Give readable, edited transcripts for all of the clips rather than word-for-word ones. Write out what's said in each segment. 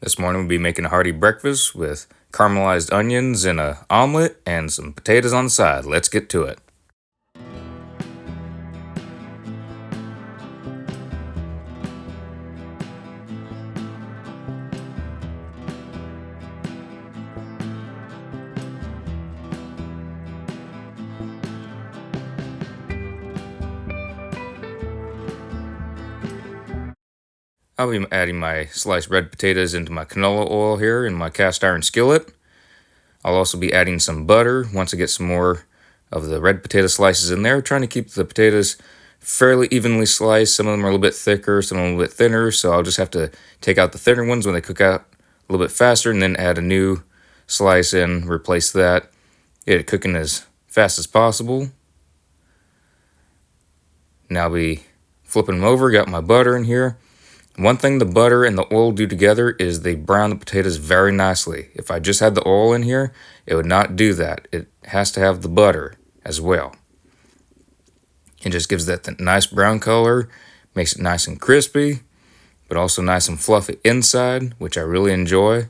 This morning we'll be making a hearty breakfast with caramelized onions and an omelet and some potatoes on the side. Let's get to it. I'll be adding my sliced red potatoes into my canola oil here in my cast iron skillet. I'll also be adding some butter once I get some more of the red potato slices in there, trying to keep the potatoes fairly evenly sliced. Some of them are a little bit thicker, some of them a little bit thinner, so I'll just have to take out the thinner ones when they cook out a little bit faster and then add a new slice in, replace that, get it cooking as fast as possible. Now I'll be flipping them over, got my butter in here. One thing the butter and the oil do together is they brown the potatoes very nicely. If I just had the oil in here, it would not do that. It has to have the butter as well. It just gives that nice brown color, makes it nice and crispy, but also nice and fluffy inside, which I really enjoy.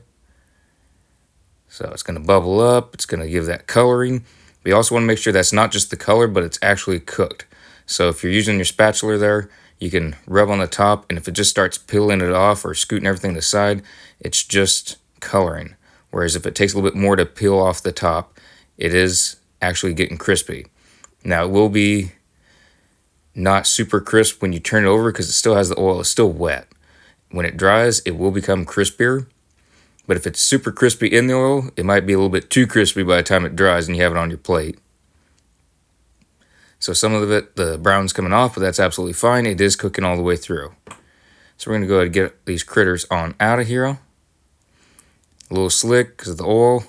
So it's going to bubble up, it's going to give that coloring. We also want to make sure that's not just the color, but it's actually cooked. So if you're using your spatula there, you can rub on the top, and if it just starts peeling it off or scooting everything to the side, it's just coloring. Whereas if it takes a little bit more to peel off the top, it is actually getting crispy. Now it will be not super crisp when you turn it over because it still has the oil, it's still wet. When it dries, it will become crispier. But if it's super crispy in the oil, it might be a little bit too crispy by the time it dries and you have it on your plate. So some of it, the brown's coming off, but that's absolutely fine. It is cooking all the way through. So we're going to go ahead and get these critters on out of here. A little slick because of the oil.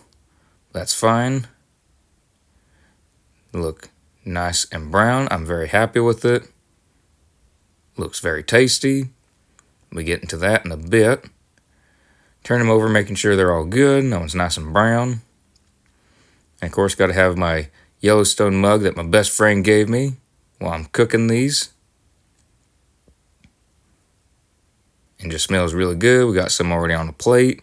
That's fine. Look nice and brown. I'm very happy with it. Looks very tasty. We get into that in a bit. Turn them over, making sure they're all good. That one's nice and brown. And of course, got to have my Yellowstone mug that my best friend gave me while I'm cooking these. And just smells really good. We got some already on the plate.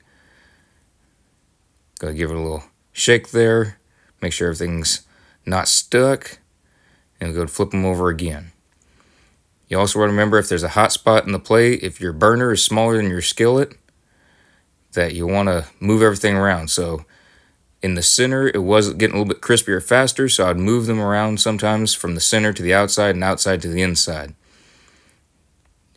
Gotta give it a little shake there. Make sure everything's not stuck. And go to flip them over again. You also want to remember if there's a hot spot in the plate, if your burner is smaller than your skillet, that you want to move everything around. So in the center, it was getting a little bit crispier faster, so I'd move them around sometimes from the center to the outside and outside to the inside.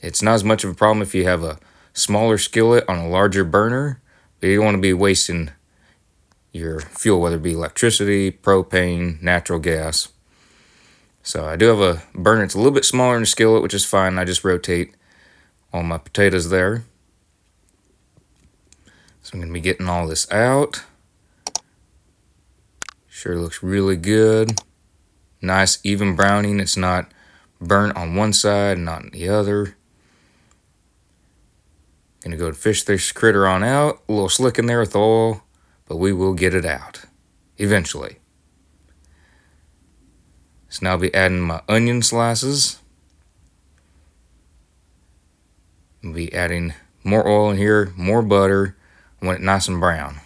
It's not as much of a problem if you have a smaller skillet on a larger burner, but you don't want to be wasting your fuel, whether it be electricity, propane, natural gas. So I do have a burner that's a little bit smaller than a skillet, which is fine. I just rotate all my potatoes there. So I'm going to be getting all this out. Sure looks really good. Nice even browning. It's not burnt on one side and not on the other. Gonna go and fish this critter on out. A little slick in there with oil, but we will get it out eventually. So now I'll be adding my onion slices. I'll be adding more oil in here, more butter. I want it nice and brown.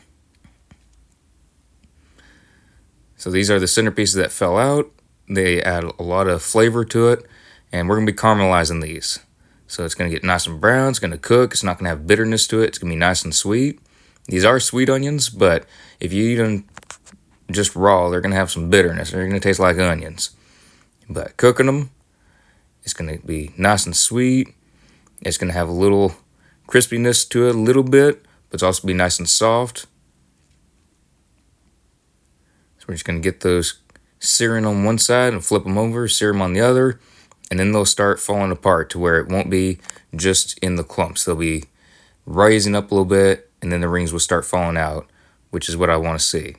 So these are the centerpieces that fell out. They add a lot of flavor to it, and we're going to be caramelizing these. So it's going to get nice and brown, it's going to cook, it's not going to have bitterness to it, it's going to be nice and sweet. These are sweet onions, but if you eat them just raw, they're going to have some bitterness. They're going to taste like onions. But cooking them, it's going to be nice and sweet. It's going to have a little crispiness to it a little bit, but it's also be nice and soft. So we're just going to get those searing on one side and flip them over, sear them on the other, and then they'll start falling apart to where it won't be just in the clumps. They'll be rising up a little bit, and then the rings will start falling out, which is what I want to see.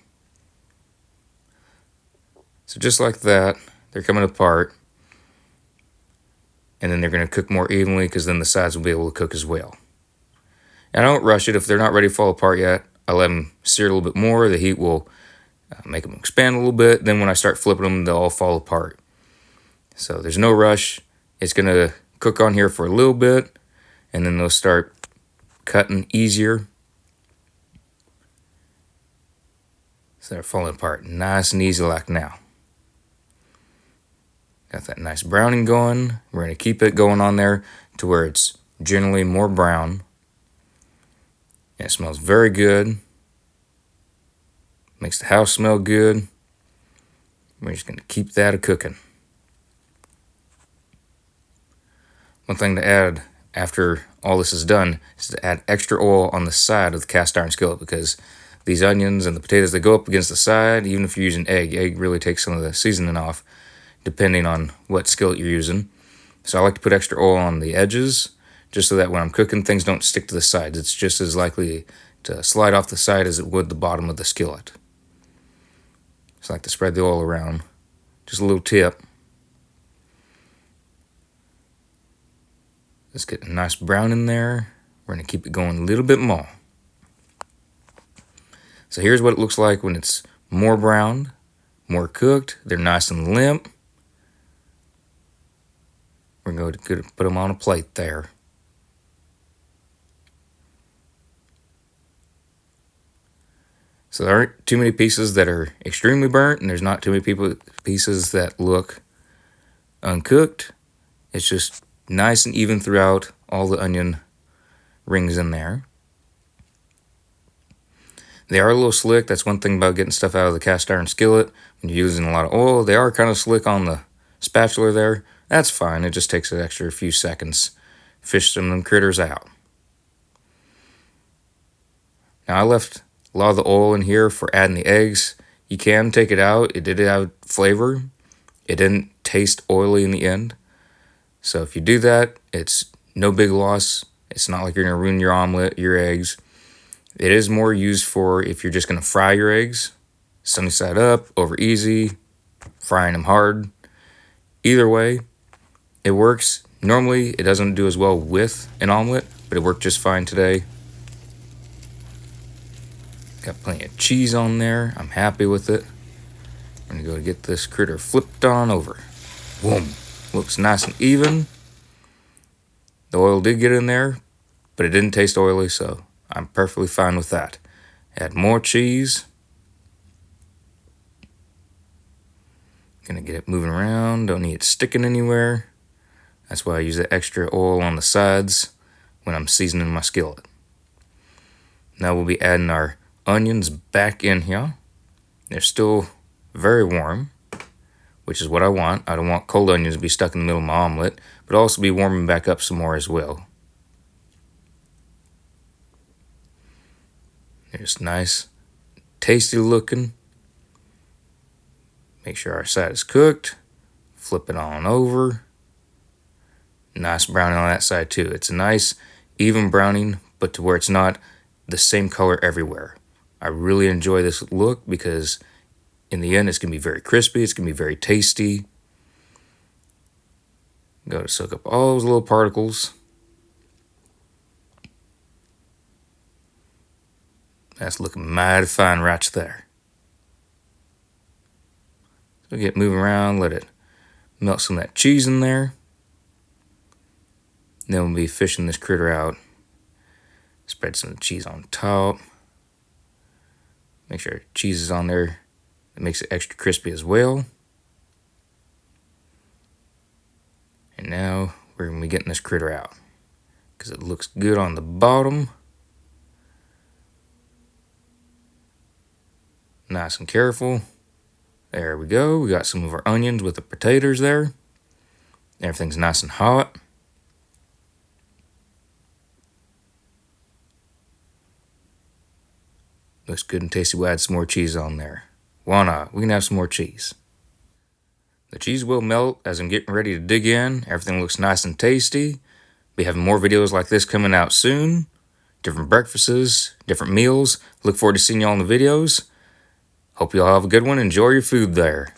So just like that, they're coming apart, and then they're going to cook more evenly because then the sides will be able to cook as well. And I don't rush it. If they're not ready to fall apart yet, I let them sear a little bit more. The heat will make them expand a little bit. Then when I start flipping them, they'll all fall apart. So there's no rush. It's going to cook on here for a little bit, and then they'll start cutting easier So they're falling apart nice and easy like now. Got that nice browning going. We're going to keep it going on there to where it's generally more brown. And it smells very good. Makes the house smell good. We're just going to keep that a-cooking. One thing to add after all this is done is to add extra oil on the side of the cast iron skillet, because these onions and the potatoes, they go up against the side. Even if you're using egg really takes some of the seasoning off, depending on what skillet you're using. So I like to put extra oil on the edges, just so that when I'm cooking, things don't stick to the sides. It's just as likely to slide off the side as it would the bottom of the skillet. So I like to spread the oil around. Just a little tip. Let's get a nice brown in there. We're going to keep it going a little bit more. So here's what it looks like when it's more browned, more cooked. They're nice and limp. We're going to put them on a plate there. So there aren't too many pieces that are extremely burnt, and there's not too many pieces that look uncooked. It's just nice and even throughout all the onion rings in there. They are a little slick. That's one thing about getting stuff out of the cast iron skillet. When you're using a lot of oil, they are kind of slick on the spatula there. That's fine. It just takes an extra few seconds. Fish some of them critters out. Now I left a lot of the oil in here for adding the eggs. You can take it out. It did have flavor. It didn't taste oily in the end. So if you do that, it's no big loss. It's not like you're going to ruin your omelet, your eggs. It is more used for if you're just going to fry your eggs. Sunny side up, over easy, frying them hard. Either way, it works. Normally, it doesn't do as well with an omelet, but it worked just fine today. Got plenty of cheese on there. I'm happy with it. I'm going to go to get this critter flipped on over. Boom. Looks nice and even. The oil did get in there, but it didn't taste oily, so I'm perfectly fine with that. Add more cheese. Gonna get it moving around. Don't need it sticking anywhere. That's why I use the extra oil on the sides when I'm seasoning my skillet. Now we'll be adding our onions back in here. They're still very warm, which is what I want. I don't want cold onions to be stuck in the middle of my omelet, but also be warming back up some more as well. They're just nice, tasty looking. Make sure our side is cooked. Flip it on over. Nice browning on that side too. It's a nice, even browning, but to where it's not the same color everywhere. I really enjoy this look because in the end, it's going to be very crispy. It's going to be very tasty. Go to soak up all those little particles. That's looking mighty fine right there. So get moving around, let it melt some of that cheese in there. Then we'll be fishing this critter out. Spread some cheese on top. Make sure cheese is on there. It makes it extra crispy as well. And now we're going to be getting this critter out because it looks good on the bottom. Nice and careful. There we go. We got some of our onions with the potatoes there. Everything's nice and hot. Looks good and tasty. We'll add some more cheese on there. Why not? We can have some more cheese. The cheese will melt as I'm getting ready to dig in. Everything looks nice and tasty. Be having more videos like this coming out soon. Different breakfasts, different meals. Look forward to seeing y'all in the videos. Hope y'all have a good one. Enjoy your food there.